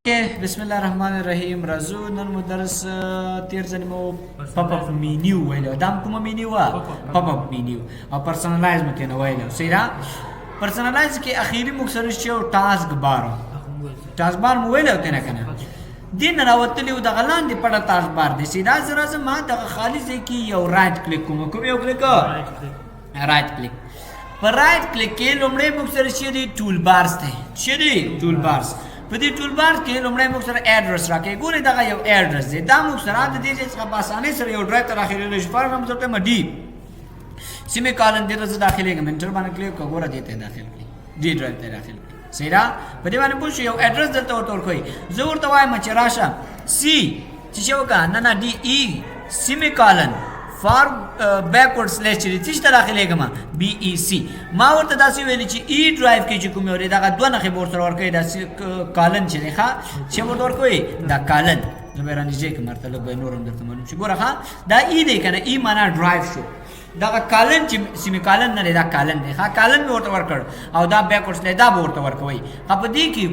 بسم الله الرحمن الرحیم راځو نن مو درس تیر ځل مو پاپ اپ مینیو ویلو دا کوم مینیو پاپ اپ مینیو او پرسنلایز مته نو ویلو سیرا پرسنلایز کې اخیری مکسر شو ټاسک بار مو ویلو ته نه کنه دین راوتلی د غلان دی پړه ټاسک بار دی سیدا زرا ما د خالي ځکه یو رائټ کلیک کوم یو کلیک رائټ کلیک پر رائټ کلیک کې لومړی مکسر شي دی ټول بارز ته شي دی ټول بارز په دې ټول بار کې لومړی موږ سره اډرس راکې ګورې دا یو اډرس دی دا موږ سره د دې څخه په اسانۍ سره یو ډرایو ته راخېږي چې فارم زته مډي سیمه کالن دې ته داخلي کې منټر باندې کلیک وګوره دې ته داخل کړئ دې ډرایو ته داخل کړئ سیدا په دې باندې پوښ یو اډرس دلته ورته کوي زه ورته وایم چې راشه سی چې شو کا نه ډي ای سیمه کالن فار بیکورډ سلیش چې تیشته داخلي کما بي ای سی ما ورته داسې ویل چې ای ډرایو کې چې کوم ورې دا دوه نه خبر سره ورکې دا کالن چې ښه چې ورته ورکوي دا کالن زبران دې کې مرتبه به نورم درته معلوم چې ګوره ښه دا ای دی کنه ای معنا ډرایو شو دا کالن چې سیمه کالن نه دا کالن دی ښه کالن ورته ورکړ او دا بیکورډ سلیش دا ورته ورکوي په دې کې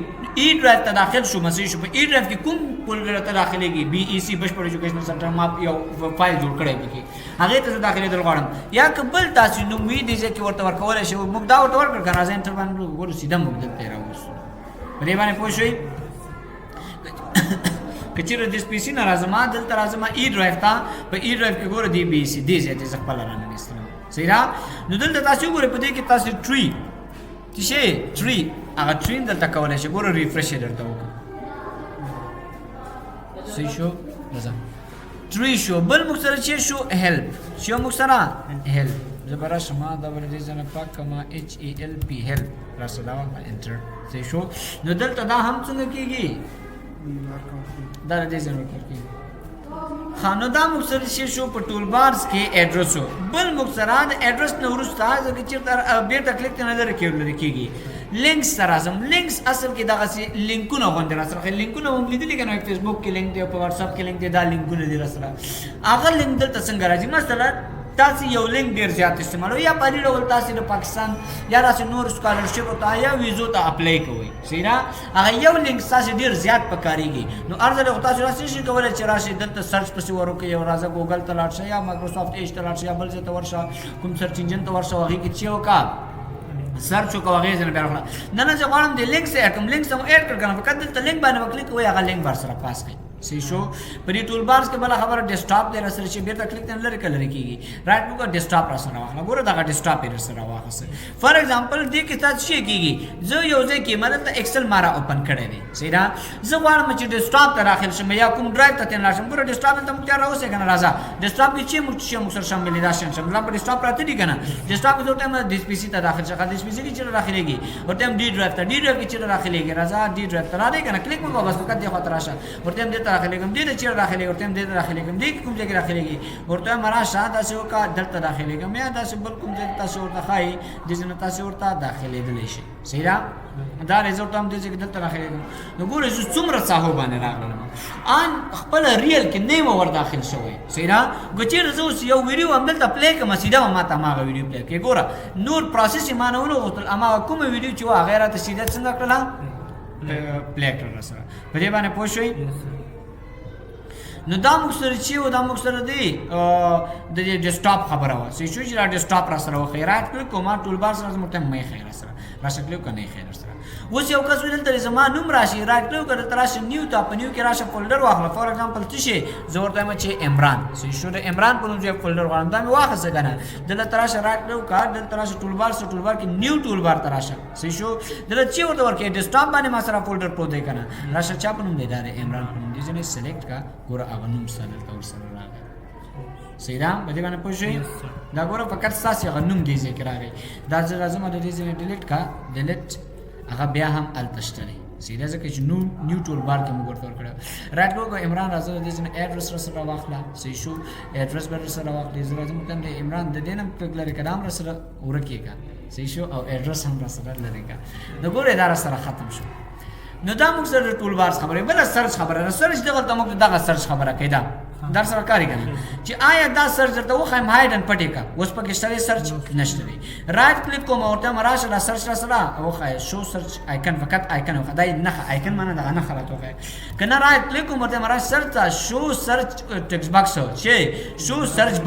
ای ډرایو ته داخل شو مسیج شو په ای ډرایو کې کوم فولډر ته داخليږي بي ای سی بشپړ ایجوکیشنل سنټر ما یو فایل جوړ کړی پکې هغه ته داخلي دل غواړم یا قبل تاسو نو وی دي چې ورته ورکول شي موږ دا ورته ورکړ کنه ځین تر باندې ګورو سیده موږ دلته راوځو په دې باندې پوه شئ کچېر د سپیسی نه راځم دلته راځم ای ډرایو ته په ای ډرایو کې ګورو دی بي ای سی دې چې خپل رانه نستم صحیح نو دلته تاسو ګورئ په دې کې تاسو ټری چې شي ټری هغه ټری دلته کولای شي ګورو ریفرش درته وکړه سی شو رضا ټری شو بل مکسره چې شو هیلپ شو مکسره هیلپ زبر شما دا ول دې زنه پاک کما اچ ای ال پی هیلپ راسدا انټر سی شو نو دلته دا هم څنګه کیږي دا دې زنه کیږي خانو دا مکسره چې شو په ټول بارز کې اډرس بل مکسره د اډرس نه ورسته ځکه چې تر بیرته کلیک نه لري کېږي لینکس سره لینکس اصل کې دغه سي لینکونه غونډه را سره لینکونه هم لیدل کنه فیسبوک کې لینک دی په واتس اپ کې لینک دی دا لینکونه دي را سره هغه لینک دلته څنګه راځي مثلا تاسو یو لینک ډیر زیات استعمالوي یا په دې ډول تاسو د پاکستان یا راسه نور سکالرشپ ته یا ویزو ته اپلای کوئ سینا هغه یو لینک تاسو ډیر زیات پکاريږي نو ارزه تاسو راسه شي کولای چې راشه دلته سرچ پسې ورکوي یو راځه ګوګل ته لاړ شئ یا مایکروسافټ ایج ته لاړ شئ یا بل څه ته ورشه کوم سرچ انجن ته ورشه هغه کې چې وکا سرچ وکړه هغه څنګه بیا وکړه نه زه غواړم د لینک سره کوم لینک سم اډ کړم فقط دلته لینک باندې وکلیک کوی هغه لینک بار سره پاس کړئ سی شو په دې ټول بارز کې بل خبره ډیسکټاپ دی سره چې بیرته کلیک نه لري کلر کیږي رائټ نو ډیسکټاپ را سره واخله ګوره دا ډیسکټاپ یې سره واخله فار ایگزامپل دې کې تاسو شي کیږي زه یو ځای کې مطلب ایکسل مارا اوپن کړی دی سیدا زه غواړم چې ډیسکټاپ ته داخل شم یا کوم ډرایو ته تل راشم ګوره ډیسکټاپ ته مختار راوځي کنه راځه ډیسکټاپ کې چې موږ سره شامل دي شم په ډیسکټاپ راته دي کنه ډیسکټاپ ته ټایم د پی سی ته داخل شګه د پی سی کې چې داخليږي ورته ډی ډرایو ته ډی ډرایو کې چې داخليږي راځه ډی ډرایو ته راځي کنه کلیک وکړه بس فقط دې خاطر راشه ورته دې ته داخليږم دې چې داخلي ورته دې داخلي کوم دې کوم ځای کې داخليږي ورته مرا شاده سو کا دلته داخلي کوم یا داسې بل کوم ځای تاسو ورته خای د جن تاسو ورته داخلي دلی شي صحیح دا رزلټ هم دې چې دلته داخلي کوم نو ګوره چې څومره صاحب باندې راغلم ان خپل ریل کې نیمه ور داخل شوی صحیح ګچیر زو یو ویډیو هم دلته پلی کوم سیده ما ته ما ویډیو پلی کې ګوره نور پروسس یې مانونه غوښتل اما کوم ویډیو چې وا غیرت سیده څنګه کړل پلی کړل سره په دې باندې پوه شئ نو دا مکسر چې و دا مکسر دی د ډیسکټاپ خبره و چې چې دا ډیسکټاپ را سره خیرات کړ کومه ټول بار سره مته مې خیر سره راشه کړو کنه خیر سره اوس یو کس ویل تر زما نوم راشي رات کړو کړه تراشه نیو ته په نیو کې راشه فولډر واخله فور ایگزامپل څه شي زور ته مې چې عمران چې شو د عمران په نوم یو فولډر غواړم دا مې واخله کنه دلته تراشه رات کړو کار دلته تراشه ټول بار سره ټول بار کې نیو ټول بار تراشه چې شو دلته چې ورته ورکه ډیسکټاپ باندې ما سره فولډر پروت دی کنه راشه چا په نوم دی دا عمران په نوم دې ځنه سلیکټ کا ګور هغه نوم سره تور سره راغی سیدام بده باندې پوښی دا ګوره فقط ساسي غنوم دي ذکر راغی دا لازم د دې ځنه ډیلیټ کا ډیلیټ هغه بیا هم التشتري سیدا ځکه چې نیو ټول بار کې موږ ورته کړو رائټ لوګو عمران راځو د دې ځنه اډرس سره واخلا سی شو اډرس بر سره واخلې زه لازم کوم د عمران د دینم په لری کلام سره ورکیږي سی شو او اډرس هم سره لریږي نو ګوره اداره سره ختم شو نو دا موږ سره ټول بار خبره بل سرچ خبره سرچ دغه ته موږ دغه سرچ خبره کیدا در سره کاری کنه چې آیا دا سرچ درته وخایم هاید ان پټی کا اوس پکې شته سرچ نشته دی رائټ کلیک کوم ورته مراشه را سرچ را سره وخای شو سرچ آیکن فقط آیکن وخا دای نه آیکن معنی دا نه خلاص وخای کنه رائټ کلیک کوم ورته مراشه سرچ شو سرچ ټیکس باکس چې شو سرچ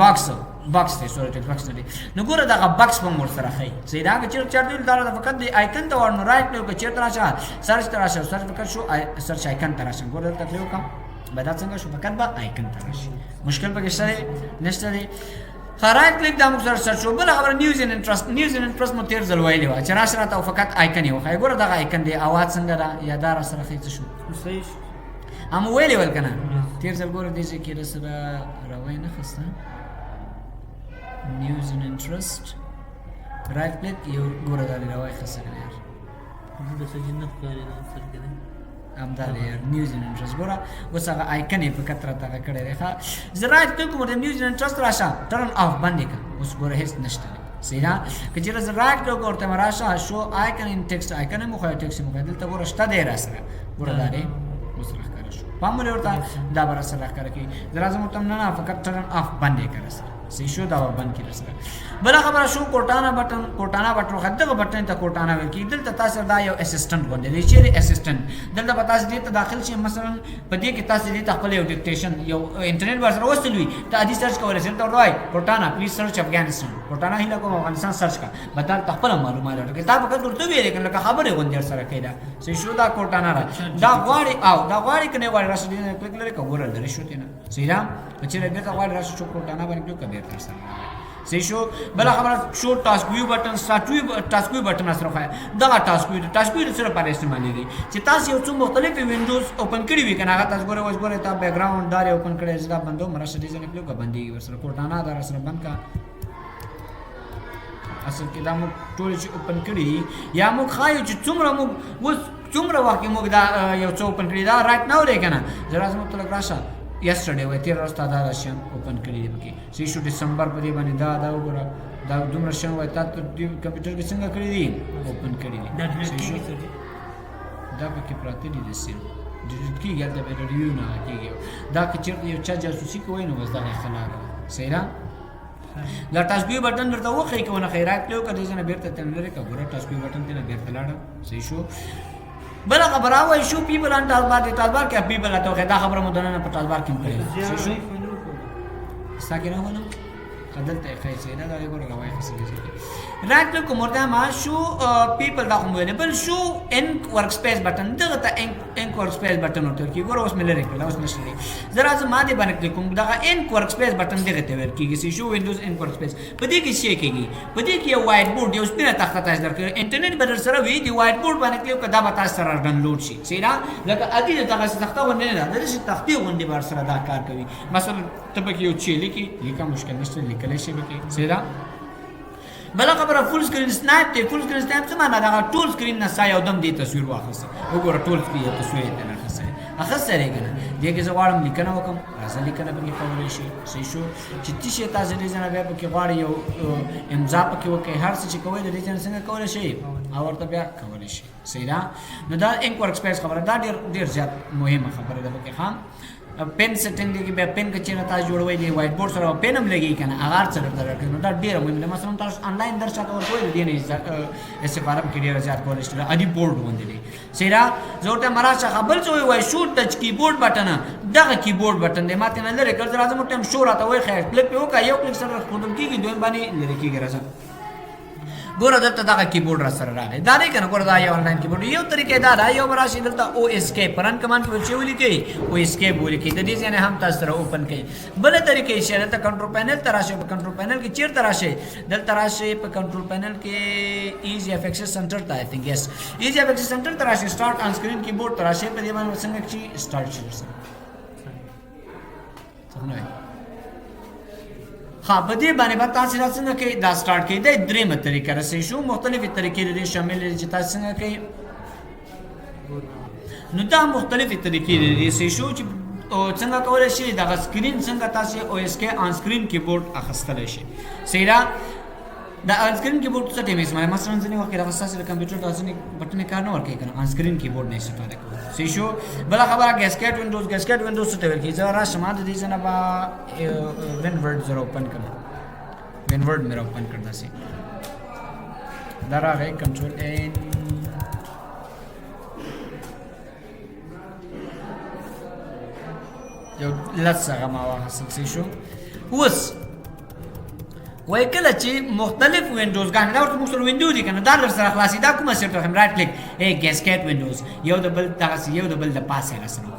باکس دی سوري ټیکس باکس دی نو ګوره دا باکس په مور سره خای زه دا چې چرته دا فقط دی آیکن ته ورنو رائټ کلیک چې تراشه سرچ تراشه سرچ فقط شو سرچ آیکن تراشه ګوره تکلیف کوم بعد څنګه شو فقط با آیکن تراشي مشکل پکې شته نشته دی رائټ کلیک دا موږ سره سرچ شو بل خبر نیوز ان انټرست مو تیر ځل ویلی و چې راشه راته فقط آیکن یو خای ګوره دا آیکن دی اواز څنګه دا یادار سره خېڅ شو صحیح هم ویلی ول کنه تیر ځل ګوره دې چې کې سره راوي نه خسته نیوز ان انټرست رائټ کلیک یو ګوره دا راوي خسته یار د سجنه کاری دا سر کې امدا یار نیوز ان انټرست ګوره اوس هغه آیکن په کتره تا کړه راخه زراعت ته کوم د نیوز ان انټرست راشه ټرن اف باندې کا اوس ګوره هیڅ نشته سینا کچره زراعت ته ګورته مراشه شو آیکن ان ټیکست آیکن مو خو ټیکست مو دلته ګوره شته دی راسره ګوره دا دی اوس راخه شو پامره ورته دا بر سره راخه کی زرازم تم نه فقط ټرن اف باندې کړه سی شو دا بند کی رسره بل خبره شو کوټانا بٹن خدغه بٹن ته کوټانا ویل کی دلته تاسو دا یو اسسټنټ باندې دی چې اسسټنټ دلته پتا دې ته داخل شي مثلا په دې کې تاسو دې خپل یو ډیکټیشن یو انټرنیټ ورسره وستلوي ته ادي سرچ کولای شئ ته وای کوټانا پلیز سرچ افغانستان کوټانا هله کوم افغانستان سرچ کا بدل خپل معلومات ورکړه دا په ورته ویل کنه لکه خبره غونډه سره کیدا سی شو دا کوټانا را دا غواړي او دا غواړي کنه غواړي راشي دې کلیک لري کوره لري شو تینا سیرا چې رګه غواړي راشي شو کوټانا باندې کلیک کړئ تر سره سی شو بل خبره شو ټاسک ویو بٹن سٹارټ ویو ټاسک ویو بٹن سره خای دا ټاسک ویو سره پر استعمالېږي چې تاسو یو څو مختلفې وینډوز اوپن کړی وي کنه هغه تاسو ګوره تا بیک گراوند دار اوپن کړی چې دا بندو مرشه دي ځنه کلیک باندې ورسره کوټانا دا سره بند کا اصل کې دا مو ټول چې اوپن کړی یا مو خایو چې څومره مو وس څومره واکه مو دا یو څو اوپن کړی دا رائټ نو دی کنه زرا زمو تل راشه yesterday وای تیر ورځ دا راشن اوپن کړی دی پکې سی شو ډیسمبر په دې باندې دا وګوره دا دومره شن وای تاسو کمپیوټر کې څنګه کړی دی اوپن کړی دی دا پکې پراته دي د سیم ډیټ کیږي دا به ریویو نه کیږي دا چې چیرته یو چا جاسوسي کوي نو وځه خلاله سیرا دا ټاسک ویو بٹن درته وخی کوونه خیرات له کده څنګه بیرته تنلره کا ګوره ټاسک ویو بٹن ته بیرته لاړه صحیح شو بل خبره وای شو پیپل ان ټالبار کې پیپل اته دا خبره مدنه په ټالبار کې کړی شو ساګه نه ونه خدلته خیسه نه دا ګوره راوي خسته رائټ کلیک کوم ورته ما شو پیپل دا کوم ویلیبل شو ان ورک سپیس بٹن دغه ته ان ورک سپیس بٹن ورته کی ګوره اوس مې لری کړل اوس نشي زرا زه ما دې باندې کلیک کوم دغه ان ورک سپیس بٹن دغه ته ور کیږي شو وینډوز ان ورک سپیس په دې کې شي کېږي په دې کې یو وایټ بورډ یو سپینه تخته تاسو درکې انټرنیټ بدر سره وی دی وایټ بورډ باندې کلیک کدا به تاسو سره ډاونلوډ شي سیرا لکه ادي دغه تخته ونه نه د دې تختې غونډې بار سره دا کار کوي مثلا تبکه یو چی لیکي مشکل نشته لیکل شي به سیرا بل خبره فول سکرین سنیپ ته فول سکرین سنیپ څه معنا دا ټول سکرین نه سایه او دم دی تصویر واخسته وګوره ټول سکرین تصویر نه اخسته اخسته رېګنه دغه چې غواړم لیکنه وکم راځه لیکنه به کولای شي صحیح شو چې تشه تاسو دې ځنه بیا په کې غواړي یو امضا پکې وکي هر څه چې کوی دې ځنه څنګه کولای شي او ورته بیا کولای شي صحیح نو دا ان ورک سپیس خبره دا ډیر زیات مهمه خبره ده پکې خام پین سیټینګ دی کې به پین کې چې تاسو جوړوي دی وایټ بورډ سره پین هم لګي کنه هغه څه درته نو دا ډیر مهم دی مثلا تاسو آنلاین درشاته ورکوي دی نه استفاده کې ډیر زیات کولای شئ ادي بورډ باندې دی سیرا زورته مراشه خبر څه وای شو ټچ کیبورډ بٹن دغه کیبورډ بٹن دی ماته نه لري کړه راځم ټیم شو راته وای خیر کلیک په وکا یو کلیک سره خودم کیږي دوی باندې لري کیږي راځم ګوره دلته دغه کیبورډ را سره راغی دا نه کنه ګوره دا یو آنلاین کیبورډ یو طریقې دا یو راشي دلته او اس کے پرن کمانډ په چې ولیکي او اس کے ولیکي د دې ځنه هم تاسو سره اوپن کړئ بل طریقې چې دلته کنټرول پینل تراشه په کنټرول پینل کې چیرته راشه دلته راشه په کنټرول پینل کې ایزی اف ایکسس سنټر ته آی تھنک یس ایزی اف ایکسس سنټر تراشه سٹارټ آن سکرین کیبورډ تراشه په دې باندې څنګه چې سٹارټ شي څنګه ها بده باندې به تاسو څنګه کې دا سٹارټ کې د درېمه طریقه رسې شو مختلفې طریقې لري شامل دي چې تاسو څنګه کې نو دا مختلفې طریقې لري شو چې څنګه کولای شي دا سکرین څنګه تاسو او اس کې آن سکرین کیبورډ اخستل شي سیرا دا آن سکرین کیبورډ څه ټیم اسمه مثلا ځنې وخت راغلی ستاسو د کمپیوټر د ځنې بټن کار نه ورکوي کنه آن سکرین کیبورډ نه استفاده کوو صحیح شو بل خبره ګیسکیټ وینډوز څه ته ویل کیږي زه راشم د دې ځنه با وینورډ زره اوپن کړم وینورډ مې اوپن کړ داسې دا راغی کنټرول ان یو لڅه ما واخیستل صحیح شو اوس وای کله چې مختلف وینډوز غان دا ورته مختلف وینډو دي کنه دا در سره خلاصي دا کومه سیټ راخم رائټ کلیک ای ګیسکیټ وینډوز یو د بل دغه یو د بل د پاسه راسره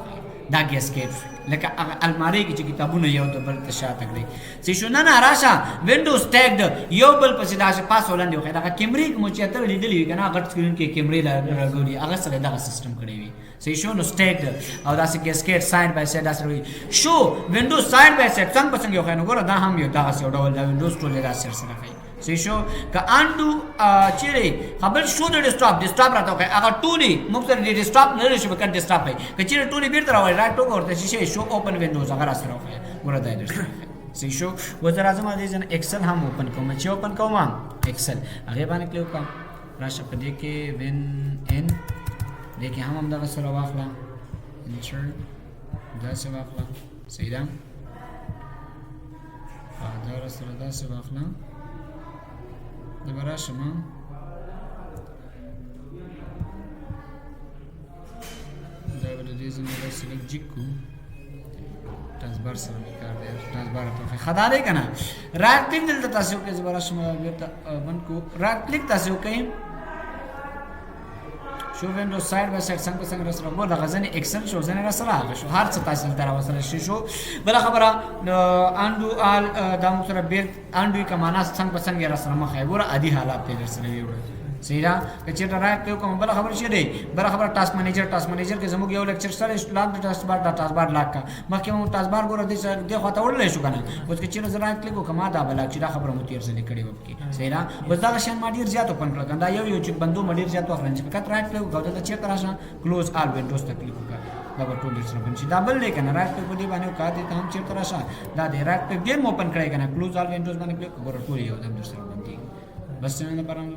دا ګیسکیټ لکه الماری کې چې کتابونه یو د بل ته شاته کړی چې شو نه راشه وینډوز ټیګ یو بل پسې دا پاس ولندې خو دا کیمرې مو چې ته لیدلې کنه غټ سکرین کې کیمرې راغلي هغه سره دا سیستم کړی وي صحیح شو نو سټیګ او دا سې ګیسکیټ ساید بای ساید سره وي شو وینډوز ساید بای ساید څنګه څنګه یو خنو ګوره دا هم یو دا څه ډول دا وینډوز ټول دا سره سره کوي صحیح شو که انډو چیرې خبر شو د ډیسکټاپ راته کوي هغه ټولي موږ سره د ډیسکټاپ نه لري چې وکړ ډیسکټاپ کوي که چیرې ټولي بیرته راوړي رائټ ټوک ورته شي شو اوپن وینډوز هغه سره کوي ګوره دا درته صحیح شو وزر اعظم دې ځنه ایکسل هم اوپن کوم چې اوپن کوم ایکسل هغه باندې کلیک کوم راشه په دې کې وین ان دې کې هم دا سره واخلا انټر دا سره واخلا صحیح ده دا سره دا سره واخلا د براشم دا ول دې زموږ سره جیکو تاسبار سره کار دی تاسبار ته خدای کنه رائټ کلیک دلته تاسو کې زبراشم بیرته بند کو رائټ کلیک تاسو کوي شو وینډوز ساید بای ساید څنګه سره مو د غزنې ایکسل شو زنه سره شو هر څه تاسو تر وسره شو بل خبره انډو آل د مو سره بیر انډو کمانا څنګه سره مخه ګوره عادي حالات ته سره ویوړ سیدا چې دا رائټ کلیک کوم بل خبر شي دی بل خبر ټاسک منیجر کې زموږ یو لیکچر سره لاند ټاسک بار لاک مخکې مو ټاسک بار ګوره د خواته وړل شو کنه اوس کې چې رائټ کلیک کوم دا بل چې دا خبره مو تیر سره کړي وکي سیدا بس دا شان ما ډیر زیات اوپن کړل دا یو چې بندو مډیر زیات وفرنس فقط رائټ کلیک غوډه چې تر راشه کلوز آل وینډوز ته کلیک وکړه دا ټول سره بنشي دا بل لیکنه رائټ کلیک دی باندې کا دي ته هم چې تر راشه دا دی رائټ کلیک دیم اوپن کړی کنه کلوز آل وینډوز باندې کلیک وکړه ټول یو دم سره باندې بس نه پرم